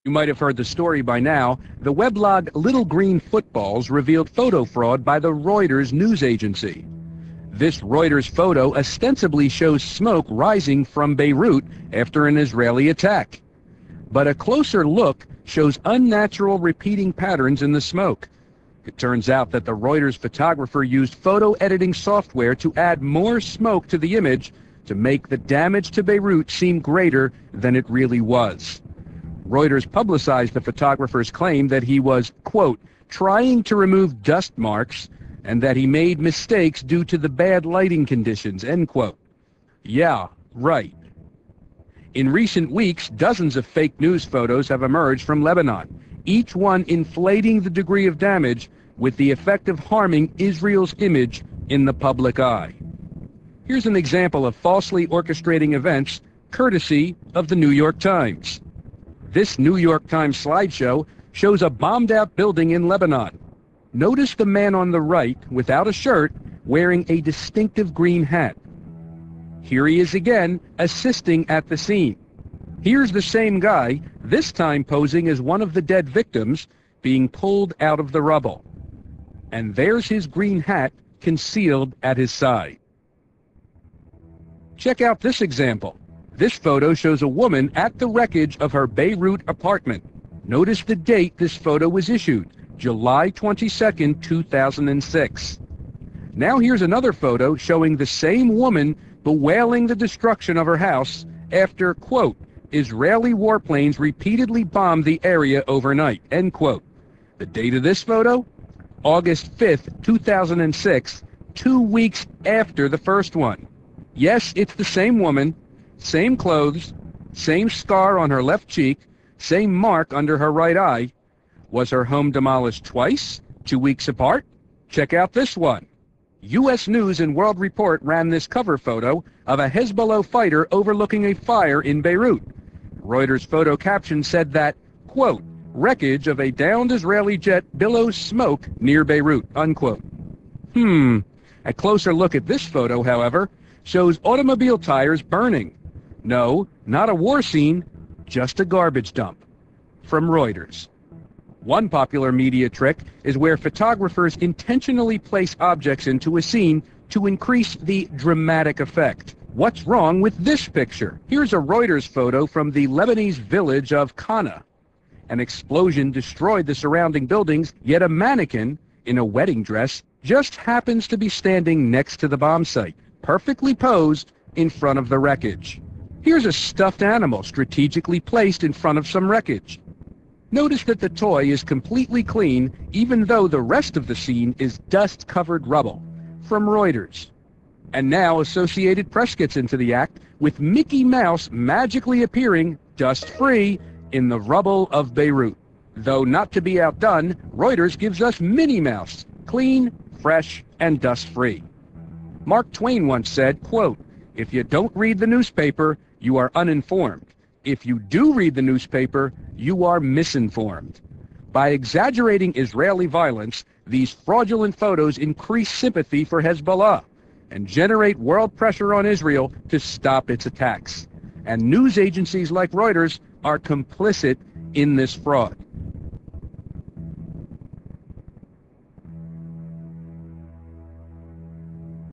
You might have heard the story by now. The weblog Little Green Footballs revealed photo fraud by the Reuters news agency. This Reuters photo ostensibly shows smoke rising from Beirut after an Israeli attack. But a closer look shows unnatural repeating patterns in the smoke. It turns out that the Reuters photographer used photo editing software to add more smoke to the image to make the damage to Beirut seem greater than it really was. Reuters publicized the photographer's claim that he was, quote, trying to remove dust marks and that he made mistakes due to the bad lighting conditions, end quote. Yeah, right. In recent weeks, dozens of fake news photos have emerged from Lebanon, each one inflating the degree of damage with the effect of harming Israel's image in the public eye. Here's an example of falsely orchestrating events courtesy of the New York Times. This New York Times slideshow shows a bombed-out building in Lebanon. Notice the man on the right, without a shirt, wearing a distinctive green hat. Here he is again, assisting at the scene. Here's the same guy, this time posing as one of the dead victims, being pulled out of the rubble. And there's his green hat concealed at his side. Check out this example. This photo shows a woman at the wreckage of her Beirut apartment. Notice the date this photo was issued, July 22, 2006. Now here's another photo showing the same woman bewailing the destruction of her house after, quote, Israeli warplanes repeatedly bombed the area overnight, end quote. The date of this photo? August 5th, 2006, 2 weeks after the first one. Yes, it's the same woman, same clothes, same scar on her left cheek, same mark under her right eye. Was her home demolished twice, 2 weeks apart? Check out this one. U.S. News and World Report ran this cover photo of a Hezbollah fighter overlooking a fire in Beirut. Reuters photo caption said that, quote, wreckage of a downed Israeli jet billows smoke near Beirut, unquote. A closer look at this photo, however, shows automobile tires burning. No, not a war scene, just a garbage dump. From Reuters. One popular media trick is where photographers intentionally place objects into a scene to increase the dramatic effect. What's wrong with this picture? Here's a Reuters photo from the Lebanese village of Kana. An explosion destroyed the surrounding buildings, yet a mannequin in a wedding dress just happens to be standing next to the bomb site, perfectly posed in front of the wreckage. Here's a stuffed animal strategically placed in front of some wreckage. Notice that the toy is completely clean, even though the rest of the scene is dust-covered rubble. From Reuters. And now Associated Press gets into the act, with Mickey Mouse magically appearing, dust-free, in the rubble of Beirut. Though not to be outdone, Reuters gives us Minnie Mouse, clean, fresh, and dust-free. Mark Twain once said, quote, if you don't read the newspaper, you are uninformed. If you do read the newspaper, you are misinformed. By exaggerating Israeli violence, these fraudulent photos increase sympathy for Hezbollah and generate world pressure on Israel to stop its attacks. And news agencies like Reuters are complicit in this fraud.